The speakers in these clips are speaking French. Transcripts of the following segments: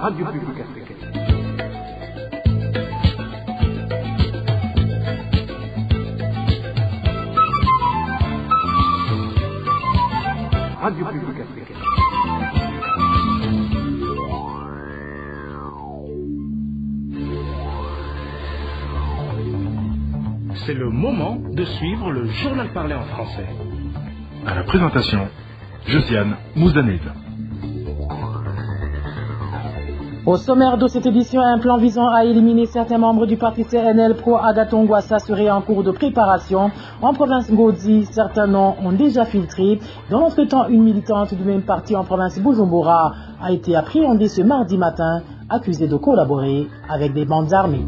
Radio Publique Africaine. Radio Publique Africaine. C'est le moment de suivre le journal parlé en français. À la présentation, Josiane Mouzaned. Au sommaire de cette édition, un plan visant à éliminer certains membres du parti CNL pro Agatongwassa serait en cours de préparation. En province Ngodi, certains noms ont déjà filtré. Dans l'entretemps, une militante du même parti en province Bujumbura a été appréhendée ce mardi matin, accusée de collaborer avec des bandes armées.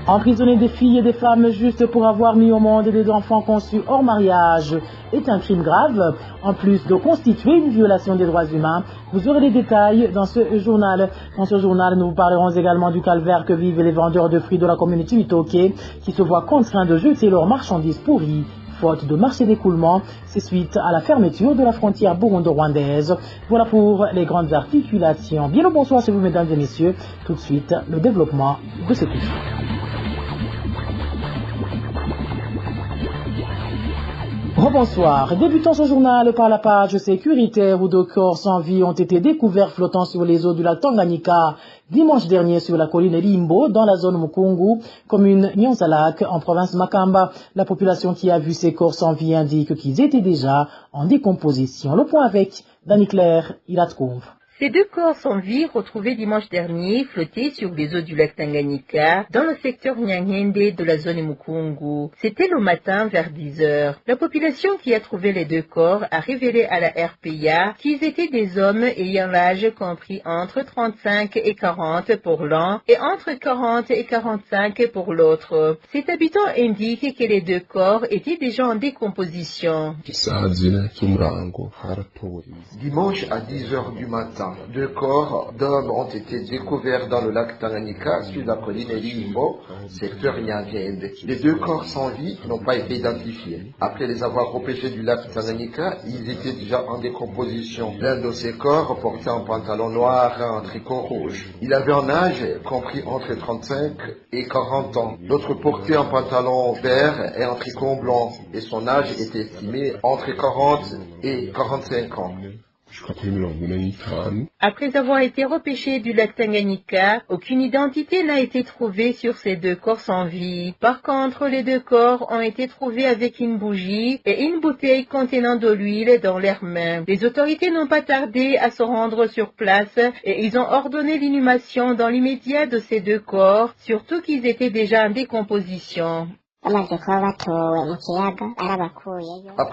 Emprisonner des filles et des femmes juste pour avoir mis au monde des enfants conçus hors mariage est un crime grave, en plus de constituer une violation des droits humains. Vous aurez les détails dans ce journal. Dans ce journal, nous vous parlerons également du calvaire que vivent les vendeurs de fruits de la communauté Mitoké, qui se voient contraints de jeter leurs marchandises pourries, faute de marché d'écoulement. C'est suite à la fermeture de la frontière burundo-rwandaise. Voilà pour les grandes articulations. Bien le bonsoir chez vous, mesdames et messieurs. Tout de suite, le développement de ce titre. Rebonsoir. Débutons ce journal par la page sécuritaire où deux corps sans vie ont été découverts flottant sur les eaux du lac Tanganyika dimanche dernier sur la colline Limbo dans la zone Mukungu, commune Nyanzalak en province Makamba. La population qui a vu ces corps sans vie indique qu'ils étaient déjà en décomposition. Le point avec Dani Claire Ilatkoumv. Ces deux corps sans vie retrouvés dimanche dernier flottaient sur les eaux du lac Tanganyika dans le secteur Nyangende de la zone Mukungu. C'était le matin vers 10 heures. La population qui a trouvé les deux corps a révélé à la RPA qu'ils étaient des hommes ayant l'âge compris entre 35 et 40 pour l'un et entre 40 et 45 pour l'autre. Cet habitant indique que les deux corps étaient déjà en décomposition. Dimanche à 10 heures du matin, deux corps d'hommes ont été découverts dans le lac Tanganyika sur la colline Limbo, secteur Nyangende. Les deux corps sans vie n'ont pas été identifiés. Après les avoir repêchés du lac Tanganyika, ils étaient déjà en décomposition. L'un de ces corps portait un pantalon noir et un tricot rouge. Il avait un âge compris entre 35 et 40 ans. L'autre portait un pantalon vert et un tricot blanc et son âge était estimé entre 40 et 45 ans. Après avoir été repêchés du lac Tanganyika, aucune identité n'a été trouvée sur ces deux corps sans vie. Par contre, les deux corps ont été trouvés avec une bougie et une bouteille contenant de l'huile dans leurs mains. Les autorités n'ont pas tardé à se rendre sur place et ils ont ordonné l'inhumation dans l'immédiat de ces deux corps, surtout qu'ils étaient déjà en décomposition. Après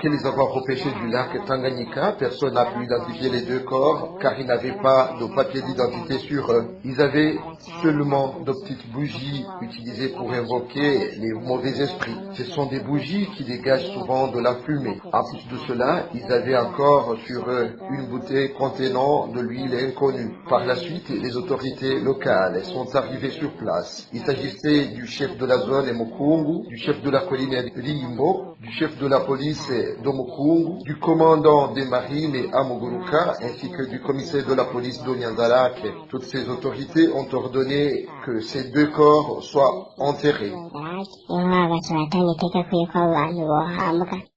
les avoir repêchés du lac Tanganyika, personne n'a pu identifier les deux corps car ils n'avaient pas de papier d'identité sur eux. Ils avaient seulement de petites bougies utilisées pour invoquer les mauvais esprits. Ce sont des bougies qui dégagent souvent de la fumée. En plus de cela, ils avaient encore sur eux une bouteille contenant de l'huile inconnue. Par la suite, les autorités locales sont arrivées sur place. Il s'agissait du chef de la zone Mukungu, du chef de la colline Limbo, du chef de la police de Mukungu, du commandant des marines à Muguruka, ainsi que du commissaire de la police de Nyanzalak. Toutes ces autorités ont ordonné que ces deux corps soient enterrés.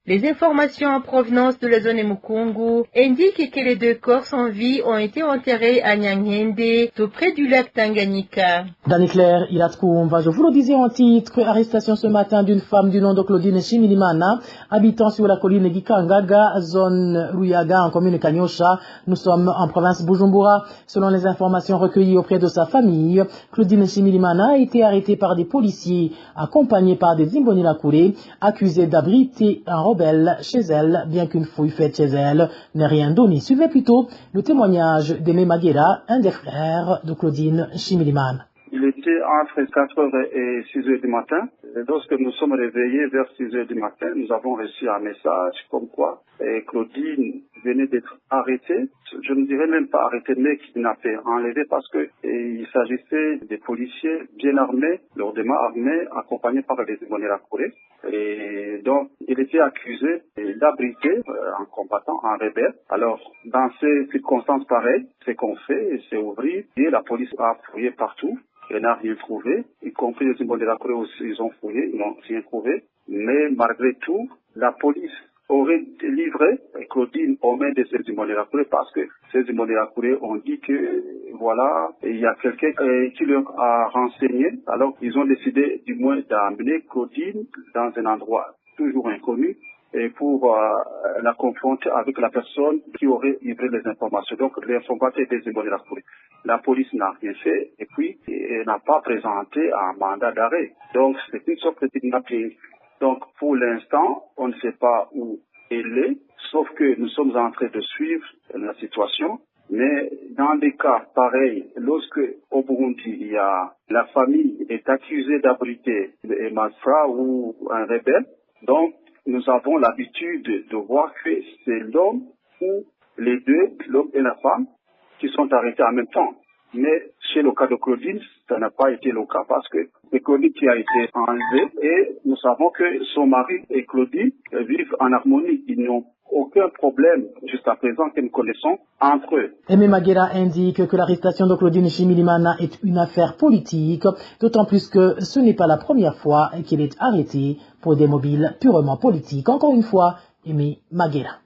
Les informations en provenance de la zone Mukungu indiquent que les deux corps sans vie ont été enterrés à Nyangende, tout près du lac Tanganyika. Dani Claire Ilatkoumva, je vous le disais en titre, arrestation ce matin d'une femme du nom de Claudine Chimilimana, habitant sur la colline Gikangaga, zone Ruyaga, en commune Kanyosha. Nous sommes en province Bujumbura. Selon les informations recueillies auprès de sa famille, Claudine Chimilimana a été arrêtée par des policiers, accompagnée par des Imbonilakure, accusée d'abriter un rebelle chez elle, bien qu'une fouille faite chez elle n'ait rien donné. Suivez plutôt le témoignage d'Aimé Maguera, un des frères de Claudine Chimilimana. Il était était entre 4h et 6h du matin. Et lorsque nous sommes réveillés vers 6h du matin, nous avons reçu un message comme quoi Claudine venait d'être arrêtée. Je ne dirais même pas arrêtée, mais kidnappée, enlevée parce que il s'agissait des policiers bien armés, lourdement armés, accompagnés par les Imbonerakure. Et donc, il était accusé d'abriter un combattant, un rebelle. Alors, dans ces circonstances pareilles, ce qu'on fait, c'est ouvrir. Et la police a fouillé partout. Elle n'a rien trouvé, y compris les Imbonerakure aussi, ils ont fouillé, ils n'ont rien trouvé. Mais malgré tout, la police aurait livré Claudine aux mains de ces Imbonerakure parce que ces Imbonerakure ont dit que voilà, il y a quelqu'un qui leur a renseigné. Alors ils ont décidé du moins d'amener Claudine dans un endroit toujours inconnu et pour la confronter avec la personne qui aurait livré les informations. Donc l'informateur des Imbonerakure. La police n'a rien fait et puis elle n'a pas présenté un mandat d'arrêt. Donc c'est une sorte de kidnapping. Donc, pour l'instant, on ne sait pas où elle est, sauf que nous sommes en train de suivre la situation. Mais dans des cas pareils, lorsque au Burundi, il y a la famille est accusée d'abriter un malfrat ou un rebelle, donc nous avons l'habitude de voir que c'est l'homme ou les deux, l'homme et la femme, qui sont arrêtés en même temps. Mais chez le cas de Claudine, ça n'a pas été le cas parce que c'est Claudine qui a été enlevée et nous savons que son mari et Claudine vivent en harmonie. Ils n'ont aucun problème jusqu'à présent que nous connaissons entre eux. Aimé Maguera indique que l'arrestation de Claudine Chimilimana est une affaire politique, d'autant plus que ce n'est pas la première fois qu'elle est arrêtée pour des mobiles purement politiques. Encore une fois, Aimé Maguera.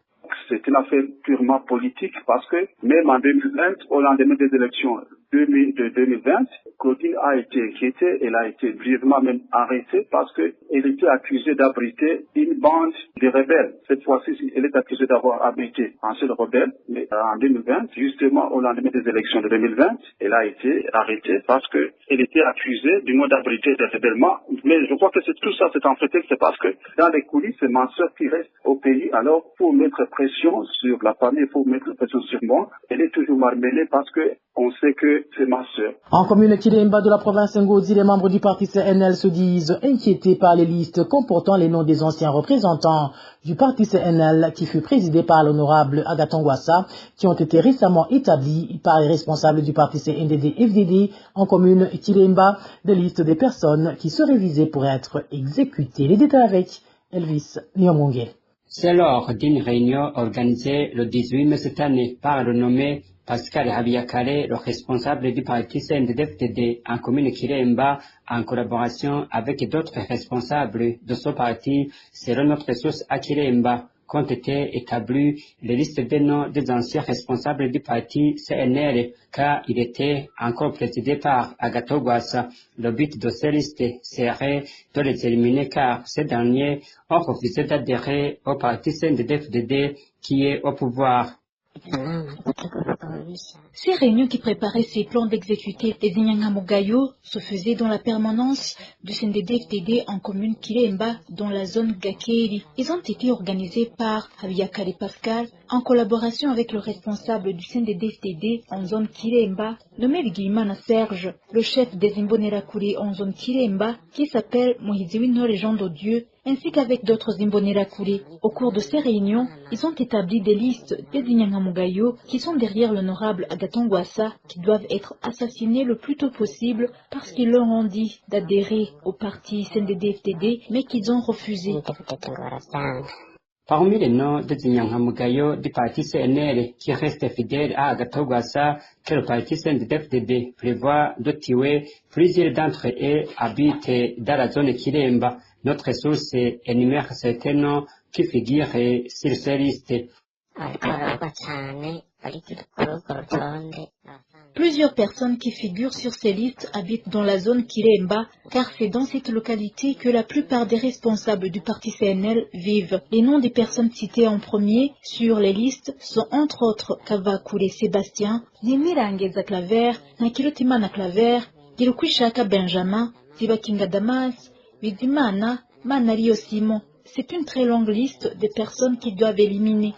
C'est une affaire purement politique parce que même en 2020, au lendemain des élections de 2020, Claudine a été inquiétée, elle a été brièvement même arrêtée parce qu'elle était accusée d'abriter une bande de rebelles. Cette fois-ci, elle est accusée d'avoir abrité un seul rebelle, mais en 2020, justement au lendemain des élections de 2020, elle a été arrêtée parce qu'elle était accusée du moins d'abriter des rebelles. Mais je crois que tout ça, c'est en fait, c'est parce que dans les coulisses, c'est ma soeur qui reste au pays. Alors, pour mettre pression sur la famille, il faut mettre pression sur moi. Elle est toujours marmelée parce que on sait que c'est ma sœur. En commune Kilemba de la province Ngodi, les membres du parti CNL se disent inquiétés par les listes comportant les noms des anciens représentants du parti CNL qui fut présidé par l'honorable Agathon Rwasa, qui ont été récemment établis par les responsables du parti CNDD-FDD en commune Kilemba, des listes des personnes qui seraient visées pour être exécutées. Les détails avec Elvis Nyomongé. C'est lors d'une réunion organisée le 18 mai cette année par le nommé Pascal Habiyakare, le responsable du parti CNDD-FDD en commune Kiremba, en collaboration avec d'autres responsables de ce parti, selon notre source à Kiremba, qu'ont été établies les listes des noms des anciens responsables du parti CNL, car il était encore présidé par Agathon Rwasa. Le but de ces listes serait de les éliminer car ces derniers ont refusé d'adhérer au parti CNDD-FDD qui est au pouvoir. Ces réunions qui préparaient ces plans d'exécuter les Inyangamugayo se faisaient dans la permanence du CNDD-FDD en commune Kilemba, dans la zone Gakeri. Ils ont été organisés par Habiyakare Pascal en collaboration avec le responsable du CNDD-FDD en zone Kilemba, nommé Bigimana Serge, le chef des Imbonerakure en zone Kilemba, qui s'appelle Mohiziwino Jean d'Odieu, ainsi qu'avec d'autres Imbonerakure. Au cours de ces réunions, ils ont établi des listes des Inyangamugayo qui sont derrière l'honorable Agathon Rwasa, qui doivent être assassinés le plus tôt possible parce qu'ils leur ont dit d'adhérer au parti CNDD-FDD, mais qu'ils ont refusé. Parmi les noms des Inyangamugayo du parti CNL qui restent fidèles à Agathon Rwasa, que le parti CNDD-FDD prévoit de tuer, plusieurs d'entre eux habitent dans la zone Kiremba. Notre source énumère certains noms qui figurent sur ces listes. Plusieurs personnes qui figurent sur ces listes habitent dans la zone Kiremba, car c'est dans cette localité que la plupart des responsables du parti CNL vivent. Les noms des personnes citées en premier sur les listes sont entre autres Kavakure Sébastien, Nimirangeza Claver, Nakirutimana Claver, Girukwishaka Benjamin, Zibakinga Damas, Bigimana, Manario Simon. C'est une très longue liste des personnes qui doivent éliminer.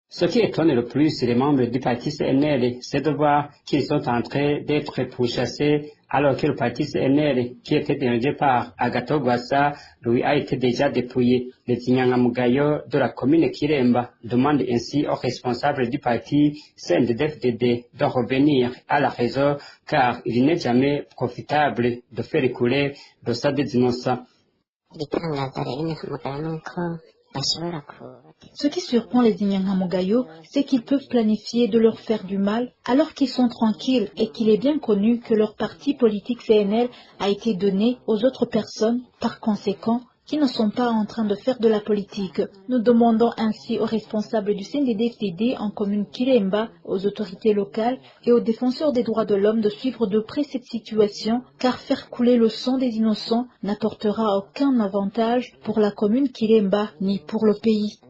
Ce qui étonne le plus les membres du parti CNL, c'est de voir qu'ils sont en train d'être pourchassés alors que le parti CNL, qui était dirigé par Agathon Rwasa, lui a été déjà dépouillé. Les Inyangamugayo de la commune Kiremba demandent ainsi aux responsables du parti CNDD-FDD de revenir à la raison car il n'est jamais profitable de faire écouler le sang des innocents. Ce qui surprend les Inyangamugayo, c'est qu'ils peuvent planifier de leur faire du mal alors qu'ils sont tranquilles et qu'il est bien connu que leur parti politique CNL a été donné aux autres personnes, par conséquent, qui ne sont pas en train de faire de la politique. Nous demandons ainsi aux responsables du CNDD-FDD en commune Kiremba, aux autorités locales et aux défenseurs des droits de l'homme de suivre de près cette situation, car faire couler le sang des innocents n'apportera aucun avantage pour la commune Kiremba ni pour le pays.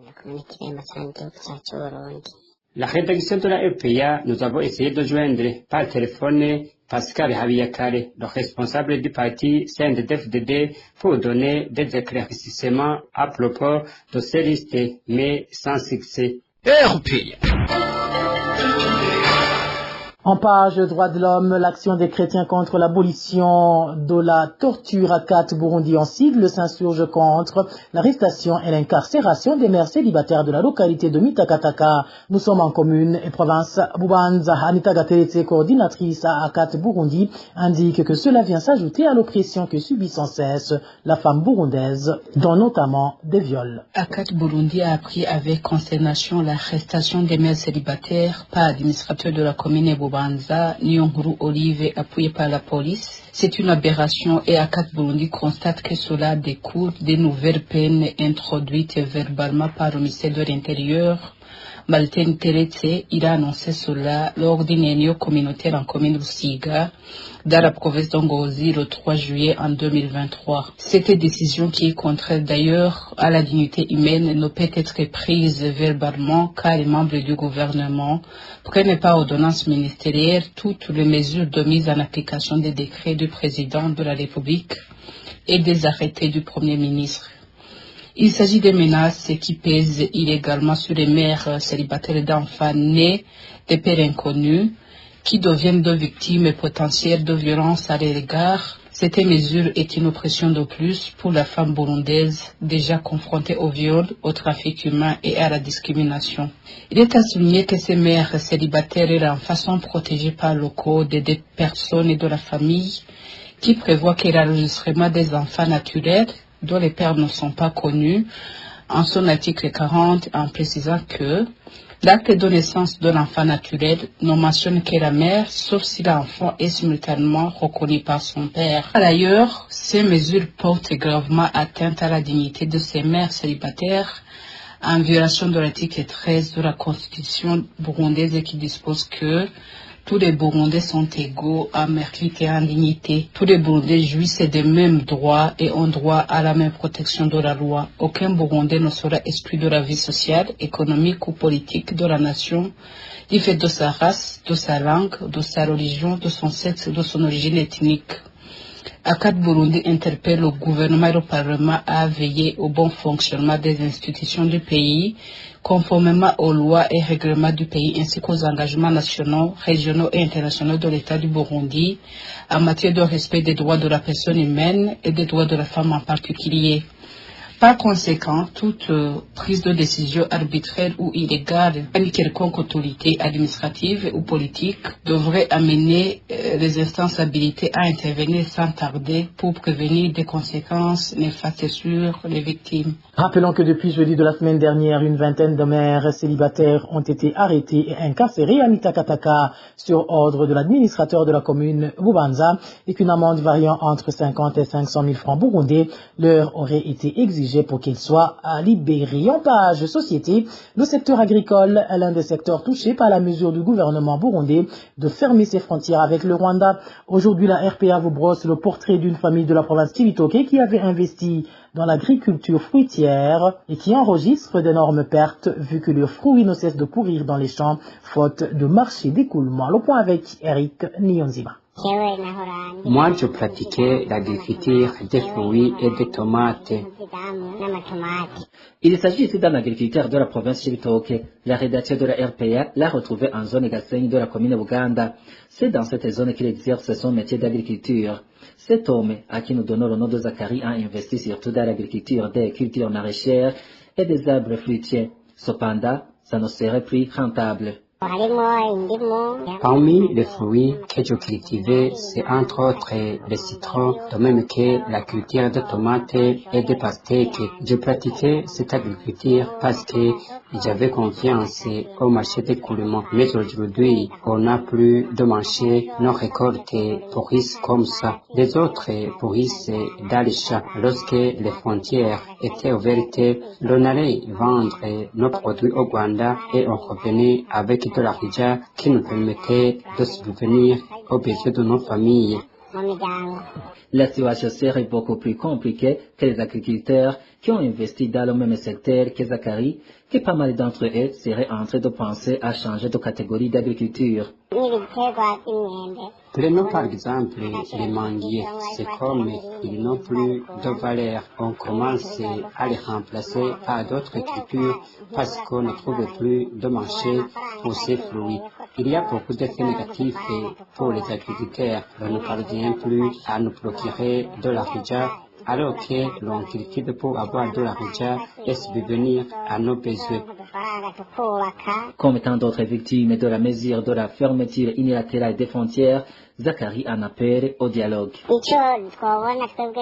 La rédaction de la RPA, nous avons essayé de joindre par téléphone Pascal Habiyakare, le responsable du parti CNDD-FDD, pour donner des éclaircissements à propos de ces listes, mais sans succès. En page droits de l'homme, l'action des chrétiens contre l'abolition de la torture à ACAT Burundi en sigle s'insurge contre l'arrestation et l'incarcération des mères célibataires de la localité de Mitakataka. Nous sommes en commune et province. Bubanza Anita Gateretse, coordinatrice à ACAT Burundi, indique que cela vient s'ajouter à l'oppression que subit sans cesse la femme burundaise, dont notamment des viols. ACAT Burundi a appris avec consternation l'arrestation des mères célibataires par l'administrateur de la commune Bubanza, Nyonguru Olive, appuyé par la police. C'est une aberration et ACAT Burundi constate que cela découle des nouvelles peines introduites verbalement par le ministère de l'Intérieur. Martin Teretse, il a annoncé cela lors d'une réunion communautaire en commune Busiga, dans la province d'Ongozi, le 3 juillet en 2023. Cette décision, qui est contraire d'ailleurs à la dignité humaine, ne peut être prise verbalement car les membres du gouvernement prennent par ordonnance ministérielle toutes les mesures de mise en application des décrets du président de la République et des arrêtés du Premier ministre. Il s'agit de menaces qui pèsent illégalement sur les mères célibataires d'enfants nés des pères inconnus qui deviennent de victimes potentielles de violences à leur égard. Cette mesure est une oppression de plus pour la femme burundaise déjà confrontée au viol, au trafic humain et à la discrimination. Il est à souligner que ces mères célibataires d'enfants sont protégées par le code des personnes et de la famille qui prévoit que l'enregistrement des enfants naturels dont les pères ne sont pas connus, en son article 40, en précisant que l'acte de naissance de l'enfant naturel ne mentionne que la mère, sauf si l'enfant est simultanément reconnu par son père. Par ailleurs, ces mesures portent gravement atteinte à la dignité de ces mères célibataires, en violation de l'article 13 de la Constitution burundaise qui dispose que tous les Burundais sont égaux en mérite et en dignité. Tous les Burundais jouissent des mêmes droits et ont droit à la même protection de la loi. Aucun Burundais ne sera exclu de la vie sociale, économique ou politique de la nation du fait de sa race, de sa langue, de sa religion, de son sexe, de son origine ethnique. ACAT Burundi interpelle le gouvernement et le Parlement à veiller au bon fonctionnement des institutions du pays, conformément aux lois et règlements du pays ainsi qu'aux engagements nationaux, régionaux et internationaux de l'État du Burundi en matière de respect des droits de la personne humaine et des droits de la femme en particulier. Par conséquent, toute prise de décision arbitraire ou illégale par une quelconque autorité administrative ou politique devrait amener les instances habilitées à intervenir sans tarder pour prévenir des conséquences néfastes sur les victimes. Rappelons que depuis jeudi de la semaine dernière, une vingtaine de mères célibataires ont été arrêtées et incarcérées à Mitakataka sur ordre de l'administrateur de la commune Bubanza et qu'une amende variant entre 50 et 500 000 francs burundais leur aurait été exigée pour qu'ils soient libérés. En page société, le secteur agricole est l'un des secteurs touchés par la mesure du gouvernement burundais de fermer ses frontières avec le Rwanda. Aujourd'hui, la RPA vous brosse le portrait d'une famille de la province Kibitoke qui avait investi dans l'agriculture fruitière et qui enregistre d'énormes pertes vu que leurs fruits ne cessent de pourrir dans les champs faute de marché d'écoulement. Le point avec Eric Nyonzima. Moi, je pratiquais l'agriculture des fruits et des tomates. Il s'agit ici d'un agriculteur de la province Chibitoke. La rédaction de la RPA l'a retrouvé en zone Gasenyi de la commune Buganda. C'est dans cette zone qu'il exerce son métier d'agriculture. Cet homme, à qui nous donnons le nom de Zachary, a investi surtout dans l'agriculture des cultures maraîchères et des arbres fruitiers. Cependant, ça ne serait plus rentable. Parmi les fruits que je cultivais, c'est entre autres le citron, de même que la culture de tomates et de pastèques. Je pratiquais cette agriculture parce que j'avais confiance au marché d'écoulement. Mais aujourd'hui, on n'a plus de marché, nos récoltes pourrissent comme ça. Les autres pourrissent dans les champs. Lorsque les frontières étaient ouvertes, l'on allait vendre nos produits au Rwanda et on revenait avec de l'argent qui nous permettait de subvenir aux besoins de nos familles. La situation serait beaucoup plus compliquée que les agriculteurs qui ont investi dans le même secteur que Zachary, que pas mal d'entre eux seraient en train de penser à changer de catégorie d'agriculture. Prenons par exemple les manguiers. C'est comme ils n'ont plus de valeur. On commence à les remplacer par d'autres cultures parce qu'on ne trouve plus de marché pour ces fruits. Il y a beaucoup d'effets négatifs pour les agriculteurs. On ne parvient plus à nous procurer de l'argent alors que l'on cultive pour avoir de l'argent et subvenir à nos besoins. Comme tant d'autres victimes de la mesure de la fermeture unilatérale des frontières, Zachary en appelle au dialogue.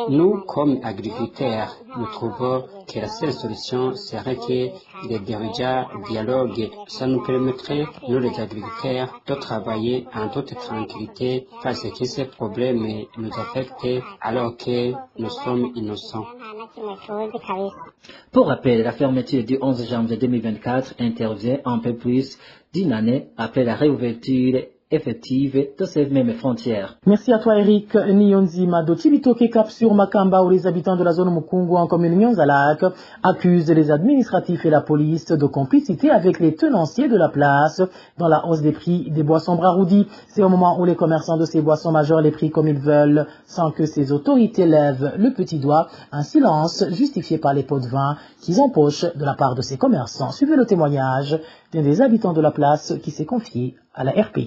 Nous, comme agriculteurs, nous trouvons que la seule solution serait que les dirigeants dialoguent. Ça nous permettrait, nous les agriculteurs, de travailler en toute tranquillité parce que ces problèmes nous affectent alors que nous sommes innocents. Pour rappel, la fermeture du 11 janvier 2024 intervient un peu plus d'une année après la réouverture effective de ces mêmes frontières. Merci à toi Eric Niyonzima de Chibitoke Cap sur Makamba où les habitants de la zone Mukungu en commune Nyanza-Lac accusent les administratifs et la police de complicité avec les tenanciers de la place dans la hausse des prix des boissons Braroudi. C'est au moment où les commerçants de ces boissons majorent les prix comme ils veulent sans que ces autorités lèvent le petit doigt, un silence justifié par les pots de vin qu'ils empochent de la part de ces commerçants. Suivez le témoignage d'un des habitants de la place qui s'est confié à la RPA.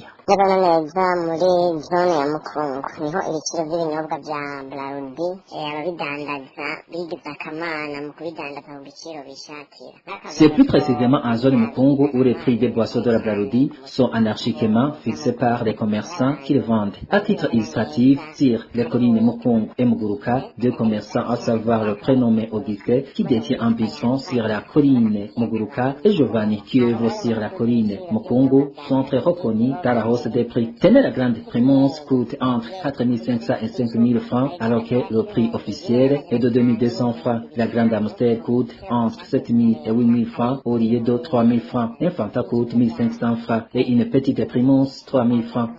C'est plus précisément en zone Mukungu où les prix des boissons de la Braroudi sont anarchiquement fixés par les commerçants qui les vendent. À titre illustratif, sur les collines Mukungu et Muguruka, deux commerçants, à savoir le prénommé Auguste qui détient un buisson sur la colline Muguruka et Giovanni qui œuvre sur la colline Mukungu, sont très reconnus dans la hausse des prix. Tenez, la grande primance coûte entre 4 500 et 5 000 francs, alors que le prix officiel est de 2 200 francs. La grande Amstel coûte entre 7 000 et 8 000 francs au lieu de 3 000 francs. Un Fanta coûte 1 500 francs et une petite primance 3 000 francs.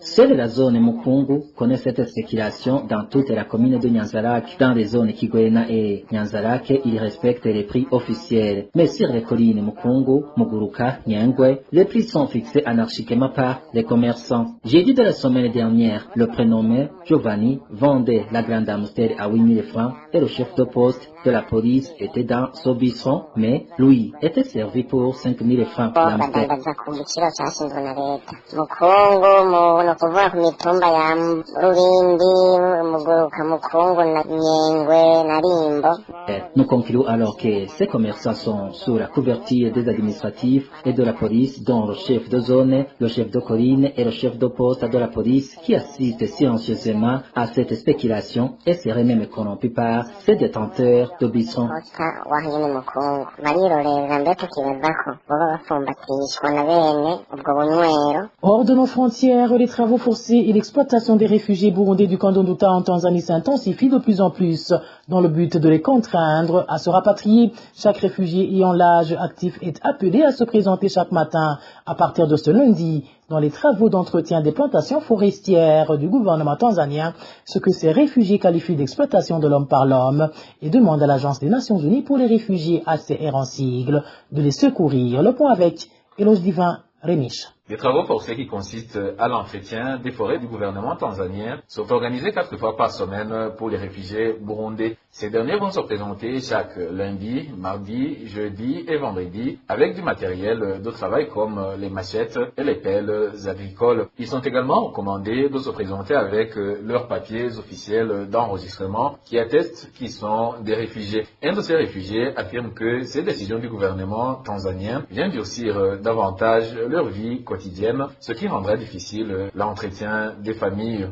Seule la zone Mukungu connaît cette spéculation dans toute la commune de Nyanza-Lac. Dans les zones Kigwena et Nyanza-Lac, ils respectent les prix officiels. Mais sur les collines Mukungu, Muguruka, Nyangwe, les prix sont fixés anarchiquement par les commerçants. Jeudi de la semaine dernière, le prénommé Giovanni vendait la grande Amstel à 8 000 francs et le chef de poste de la police était dans ce buisson, mais lui était servi pour 5 000 francs l'Amstel. Nous concluons alors que ces commerçants sont sous la couverture des administratifs et de la police, dont le chef de zone, le chef de colline et le chef de poste de la police qui assistent silencieusement à cette spéculation et seraient même corrompus par ces détenteurs de buissons. Hors de nos frontières, les travailleurs travaux forcés et l'exploitation des réfugiés burundais du camp d'Onduta en Tanzanie s'intensifient de plus en plus dans le but de les contraindre à se rapatrier. Chaque réfugié ayant l'âge actif est appelé à se présenter chaque matin à partir de ce lundi dans les travaux d'entretien des plantations forestières du gouvernement tanzanien, ce que ces réfugiés qualifient d'exploitation de l'homme par l'homme et demandent à l'Agence des Nations Unies pour les réfugiés, HCR en sigle, de les secourir. Le point avec Eloge Divin Rémiche. Les travaux forcés qui consistent à l'entretien des forêts du gouvernement tanzanien sont organisés 4 fois par semaine pour les réfugiés burundais. Ces derniers vont se présenter chaque lundi, mardi, jeudi et vendredi avec du matériel de travail comme les machettes et les pelles agricoles. Ils sont également recommandés de se présenter avec leurs papiers officiels d'enregistrement qui attestent qu'ils sont des réfugiés. Un de ces réfugiés affirme que ces décisions du gouvernement tanzanien viennent durcir davantage leur vie quotidienne, ce qui rendrait difficile l'entretien des familles.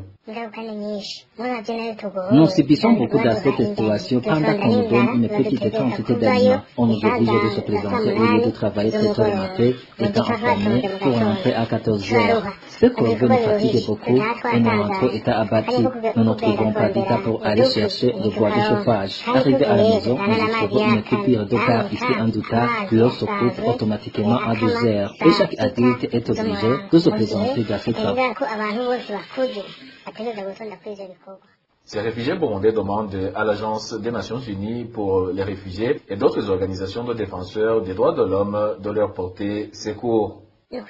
Nous subissons beaucoup d'aspects d'exploitation pendant qu'on nous donne une petite quantité d'aliments. On nous oblige de se présenter au lieu de travailler 7 heures du matin, étant informés pour rentrer à 14 heures. Ce corvée nous fatigue beaucoup et notre état abattu. Nous ne trouvons pas d'état pour aller chercher le bois de chauffage. Arrivé à la maison, nous trouvons une coupure de car ici en Douta, l'eau se coupe automatiquement à 12 heures. Et chaque adulte est obligé de se présenter dans ces travaux. Ces réfugiés burundais demandent à l'Agence des Nations Unies pour les réfugiés et d'autres organisations de défenseurs des droits de l'homme de leur porter secours. Nous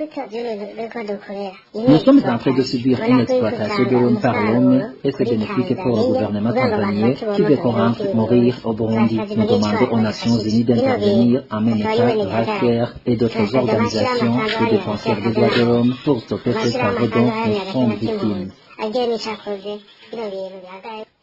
sommes en train de subir une exploitation de l'homme par l'homme et c'est bénéfique pour le gouvernement tanzanien qui veut qu'on rentre mourir au Burundi. Nous demandons aux Nations Unies d'intervenir en même temps, RACER et d'autres organisations de défenseurs des droits de l'homme pour stopper ces travaux dont nous sommes victimes.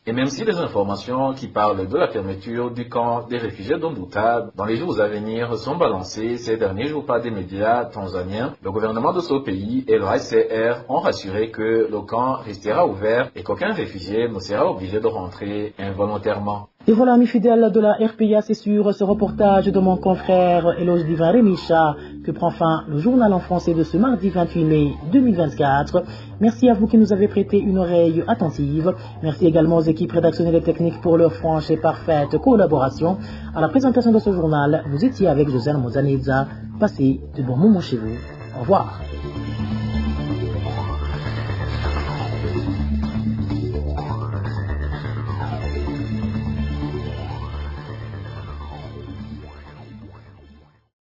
Et même si les informations qui parlent de la fermeture du camp des réfugiés d'Onduta dans les jours à venir sont balancées ces derniers jours par des médias tanzaniens, le gouvernement de ce pays et le HCR ont rassuré que le camp restera ouvert et qu'aucun réfugié ne sera obligé de rentrer involontairement. Et voilà, mes fidèles de la RPA, c'est sur ce reportage de mon confrère Eloge Divin Rémicha que prend fin le journal en français de ce mardi 28 mai 2024. Merci à vous qui nous avez prêté une oreille attentive. Merci également aux équipes rédactionnelles et techniques pour leur franche et parfaite collaboration. À la présentation de ce journal, vous étiez avec Josiane Mouzanedza. Passez de bons moments chez vous. Au revoir.